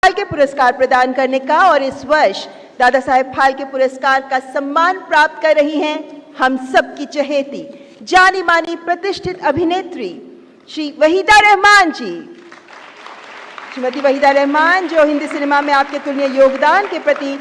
फाल्के पुरस्कार प्रदान करने का और इस वर्ष दादा साहेब फाल्के पुरस्कार का सम्मान प्राप्त कर रही हैं हम सबकी चहेती जानी मानी प्रतिष्ठित अभिनेत्री श्री वहीदा रहमान जी। श्रीमती वहीदा रहमान, जो हिंदी सिनेमा में आपके तुलनीय योगदान के प्रति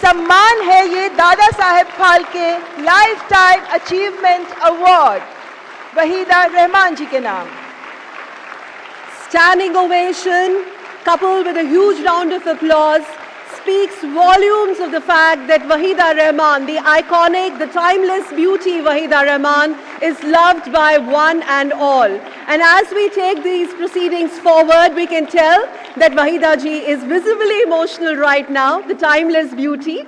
सम्मान है ये Dada Saheb Phalke lifetime achievement award Waheeda Rehman ji के नाम। Standing ovation coupled with a huge round of applause speaks volumes of the fact that Wahida Rahman, the iconic, the timeless beauty Wahida Rahman, is loved by one and all. And as we take these proceedings forward, we can tell that Wahida ji is visibly emotional right now, the timeless beauty.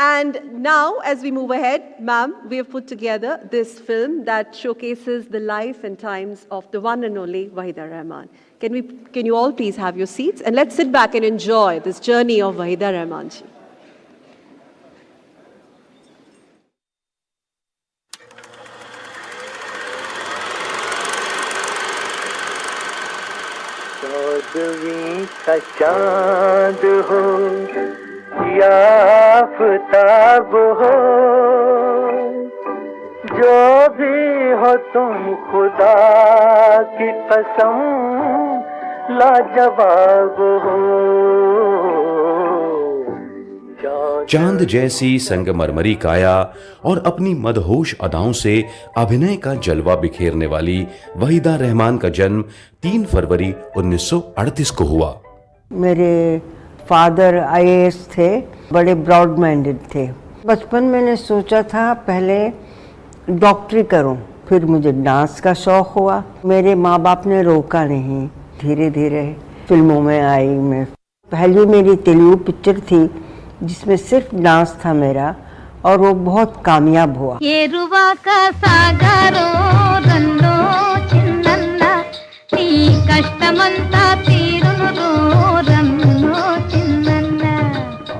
And now, as we move ahead, ma'am, we have put together this film that showcases the life and times of the one and only Wahida Rahman. Can you all please have your seats and let's sit back and enjoy this journey of Wahida Rahman ji. चौदहवीं का चांद हो या आफताब हो, जो भी हो तुम खुदा की कसम लाजवाब हो। चांद जैसी संगमरमरी काया और अपनी मदहोश अदाओं से अभिनय का जलवा बिखेरने वाली वहीदा रहमान का जन्म 3 फरवरी 1938 को हुआ। मेरे फादर आईएएस थे, बड़े ब्रॉड माइंडेड थे। बचपन में मैंने सोचा था पहले डॉक्टरी करूं, फिर मुझे डांस का शौक हुआ। मेरे माँ बाप ने रोका नहीं, धीरे धीरे फिल्मों में आई मैं। पहली मेरी तेलुगु पिक्चर थी जिसमें सिर्फ डांस था मेरा और वो बहुत कामयाब हुआ। ये रुवा का सागरो रन्नो चिन्नन्ना नी कष्टमंता तीरुनु रन्नो चिन्नन्ना।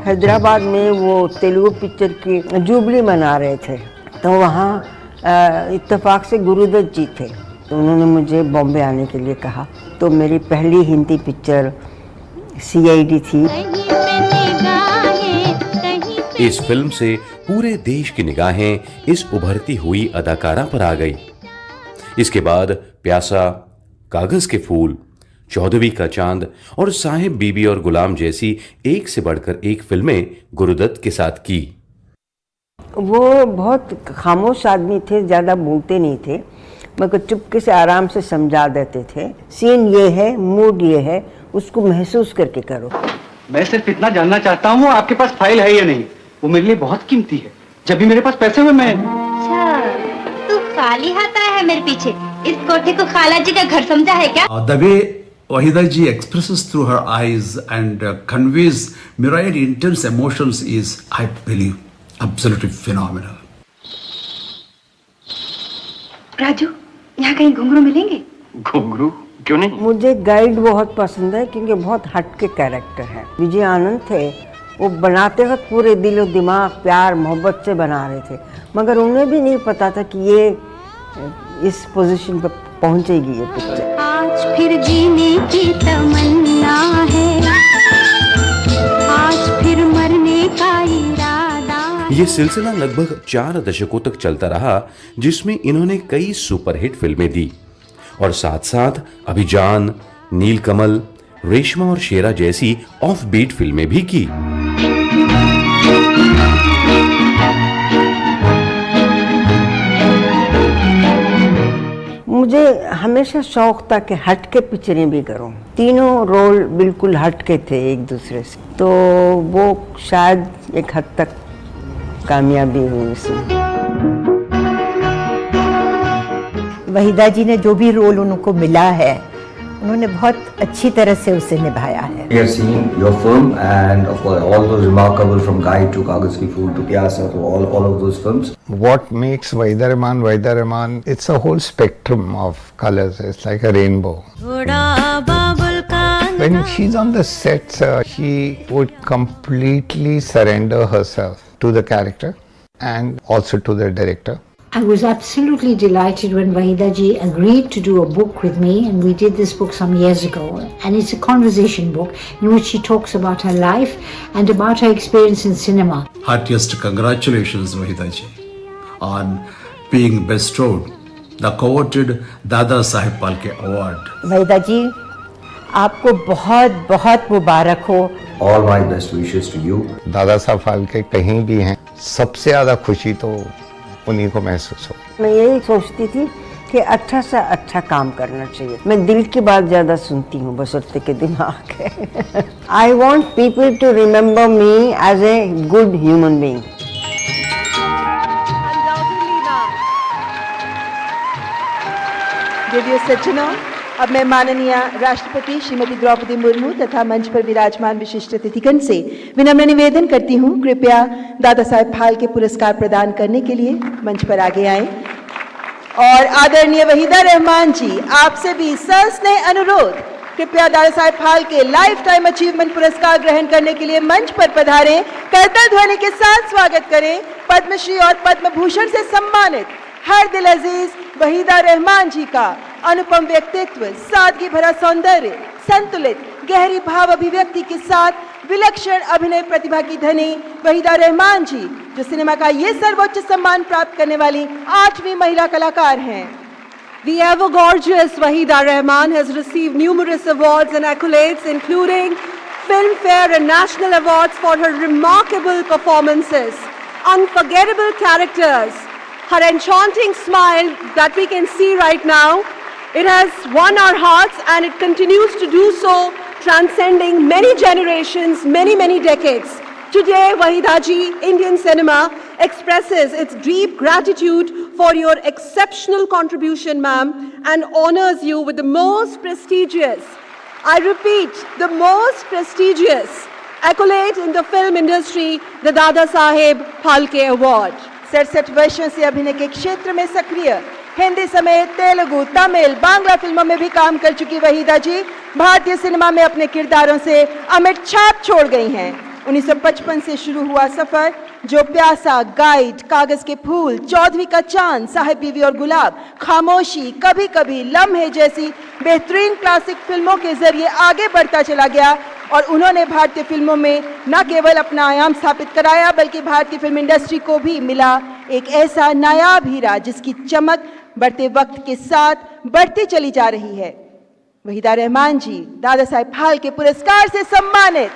हैदराबाद में वो तेलुगु पिक्चर की जुबली मना रहे थे, तो वहाँ इत्तेफाक से गुरुदत्त जी थे, तो उन्होंने मुझे बॉम्बे आने के लिए कहा। तो मेरी पहली हिंदी पिक्चर सीआईडी थी। इस फिल्म से पूरे देश की निगाहें इस उभरती हुई अदाकारा पर आ गई। इसके बाद प्यासा, कागज के फूल, 14वीं का चांद और साहिब बीबी और गुलाम जैसी एक से बढ़कर एक फिल्में गुरुदत्त के साथ की। वो बहुत खामोश आदमी थे, ज़्यादा बोलते नहीं थे, मगर चुपके से आराम से समझा देते थे। सीन ये है, मूड ये है, उसको महसूस करके करो। मैं सिर्फ इतना जानना चाहता हूँ आपके पास फाइल है या नहीं, वो मेरे लिए बहुत कीमती है। जब भी मेरे पास पैसे हुए मैं। अच्छा, तू खाली हाथ आया है मेरे पीछे? इस कोठे को खाला जी का घर समझा है क्या? The way Wahida ji expresses through her eyes and conveys myriad intense emotions is, I believe, absolutely phenomenal. Raju, यहाँ कहीं घुंघरू मिलेंगे? घुंघरू क्यों नहीं? मुझे गाइड बहुत पसंद है क्योंकि बहुत हटके कैरेक्टर है। विजय आनंद थे, वो बनाते वक्त पूरे दिलो दिमाग, प्यार, मोहब्बत से बना रहे थे, मगर उन्हें भी नहीं पता था कि ये इस पोजीशन पर पहुंचेगी ये पिक्चर। आज फिर जीने की तमन्ना है, आज फिर मरने का इरादा है। ये सिलसिला लगभग 4 दशकों तक चलता रहा, जिसमें इन्होंने कई सुपरहिट फिल्में दी और साथ साथ अभिजान, नीलकमल, रेशमा और शेरा जैसी ऑफ बीट फिल्में भी की। मुझे हमेशा शौक था कि हटके पिक्चरें भी करूं। तीनों रोल बिल्कुल हटके थे एक दूसरे से, तो वो शायद एक हद तक कामयाबी हुई इसमें। वहीदा जी ने जो भी रोल उनको मिला है, उन्होंने बहुत अच्छी तरह से उसे निभाया है। We have seen your film and of course all those remarkable from Guide to Kagaz Ki Phool to Pyasa to all of those films. What makes Wahida Rahman, it's a whole spectrum of colors. It's like a rainbow. When she's on the sets, she would completely surrender herself to the character and also to the director. I was absolutely delighted when Wahida ji agreed to do a book with me, and we did this book some years ago. And it's a conversation book in which she talks about her life and about her experience in cinema. Heartiest congratulations, Wahida ji, on being bestowed the coveted Dada Saheb Phalke Award. Waheeda जी, आपको बहुत बहुत मुबारक हो. All my best wishes to you. Dada Saheb Phalke कहीं भी हैं, सबसे ज़्यादा खुशी तो उन्हीं को महसूस हो. मैं यही सोचती थी कि अच्छा से अच्छा काम करना चाहिए. मैं दिल की बात ज़्यादा सुनती हूँ बशर्ते के दिमाग है. I want people to remember me as a good human being. देवियों सज्जनों, अब मैं माननीय राष्ट्रपति श्रीमती द्रौपदी मुर्मू तथा मंच पर विराजमान विशिष्ट अतिथिगण से विनम्र निवेदन करती हूँ, कृपया दादा साहेब फाल्के पुरस्कार प्रदान करने के लिए मंच पर आगे आएं. और आदरणीय वहीदा रहमान जी, आपसे भी सस्नेह अनुरोध, कृपया दादा Saheb Phalke lifetime achievement पुरस्कार ग्रहण करने के लिए मंच पर पधारें. करताल ध्वनि के साथ स्वागत करें पद्मश्री और पद्म भूषण से सम्मानित हर दिल अजीज वहीदा रहमान जी का अनुपम व्यक्तित्व, सादगी भरा सौंदर्य, संतुलित गहरी भाव अभिव्यक्ति के साथ विलक्षण अभिनय प्रतिभा की धनी वहीदा रहमान जी, जो सिनेमा का ये सर्वोच्च सम्मान प्राप्त करने वाली 8वीं महिला कलाकार हैं. The ever gorgeous Wahida Rahman has received numerous awards and accolades, including Filmfare and national awards for her remarkable performances, unforgettable characters, her enchanting smile that we can see right now. It has won our hearts and it continues to do so, transcending many generations, many decades. Today, Wahida ji, Indian cinema expresses its deep gratitude for your exceptional contribution, ma'am, and honors you with the most prestigious, I repeat, the most prestigious accolade in the film industry, the Dada Saheb Phalke Award. 67 वर्षों से अभिनय के क्षेत्र में सक्रिय, हिंदी समेत तेलुगु, तमिल, बांग्ला फिल्मों में भी काम कर चुकी वहीदा जी भारतीय सिनेमा में अपने किरदारों से अमिट छाप छोड़ गई हैं. 1955 से शुरू हुआ सफर, जो प्यासा, गाइड, कागज के फूल, चौधरी का चांद, साहिब बीवी और गुलाब, खामोशी, कभी कभी, लम्हे जैसी बेहतरीन क्लासिक फिल्मों के जरिए आगे बढ़ता चला गया. और उन्होंने भारतीय फिल्मों में न केवल अपना आयाम स्थापित कराया, बल्कि भारतीय फिल्म इंडस्ट्री को भी मिला एक ऐसा नायाब हीरा जिसकी चमक बढ़ते वक्त के साथ बढ़ती चली जा रही है. वहीदा रहमान जी दादा साहेब फाल्के पुरस्कार से सम्मानित.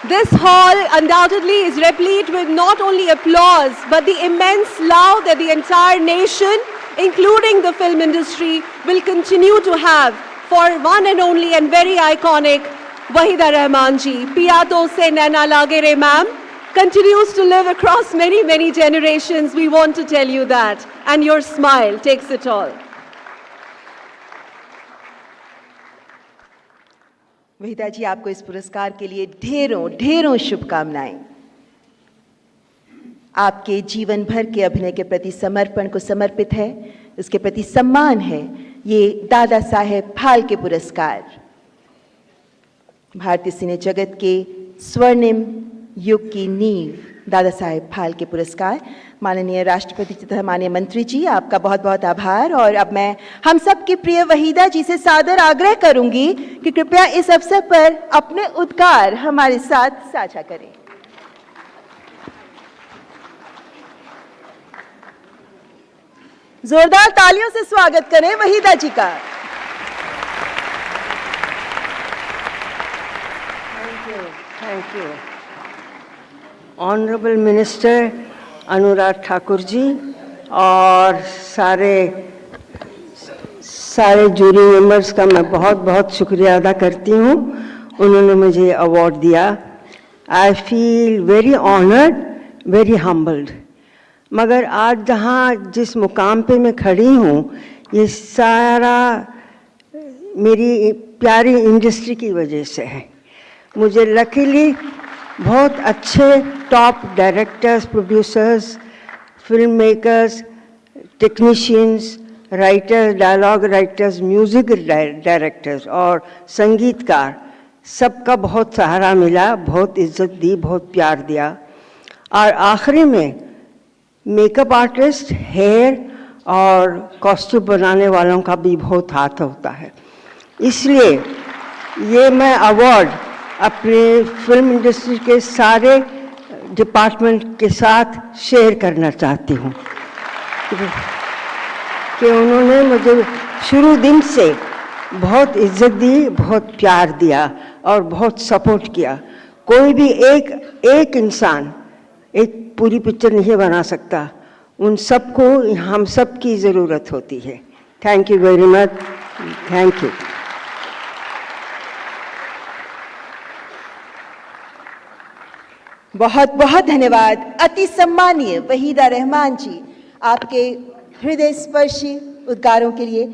This hall undoubtedly is replete with not only applause but the immense love that the entire nation, including the film industry, will continue to have for one and only and very iconic Wahida Rahman ji. Piya to se naina lage re, ma'am, continues to live across many generations. We want to tell you that, and your smile takes it all. Waheeda जी, आपको इस पुरस्कार के लिए ढेरों शुभकामनाएं. आपके जीवन भर के अभिनय के प्रति समर्पण को समर्पित है, इसके प्रति सम्मान है ये दादा साहेब फाल्के पुरस्कार. भारतीय सिने जगत के स्वर्णिम युग की नींव दादा साहेब फाल्के पुरस्कार. माननीय राष्ट्रपति तथा माननीय मंत्री जी, आपका बहुत बहुत आभार. और अब मैं हम सब की प्रिय वहीदा जी से सादर आग्रह करूंगी कि कृपया इस अवसर पर अपने उद्गार हमारे साथ साझा करें. जोरदार तालियों से स्वागत करें वहीदा जी का. Thank you. Honourable minister Anurag Thakur ji और सारे जूरी मेंबर्स का मैं बहुत शुक्रिया अदा करती हूँ. उन्होंने मुझे अवार्ड दिया. I feel very honoured, very humbled. मगर आज जहाँ जिस मुकाम पे मैं खड़ी हूँ, ये सारा मेरी प्यारी इंडस्ट्री की वजह से है. मुझे लकीली बहुत अच्छे top directors, producers, film makers, technicians, writers, dialogue writers, music directors और संगीतकार, सबका बहुत सहारा मिला, बहुत इज्जत दी, बहुत प्यार दिया. और आखिरी में मेकअप आर्टिस्ट, हेयर और कॉस्ट्यूम बनाने वालों का भी बहुत हाथ होता है। इसलिए ये मैं अवार्ड अपने फिल्म इंडस्ट्री के सारे डिपार्टमेंट के साथ शेयर करना चाहती हूँ कि उन्होंने मुझे शुरू दिन से बहुत इज्जत दी, बहुत प्यार दिया और बहुत सपोर्ट किया। कोई भी एक इंसान एक पूरी पिक्चर नहीं बना सकता, उन सबको हम सब की ज़रूरत होती है। Thank you very much, thank you. बहुत बहुत धन्यवाद अति सम्मानीय वहीदा रहमान जी, आपके हृदय स्पर्शी उद्गारों के लिए।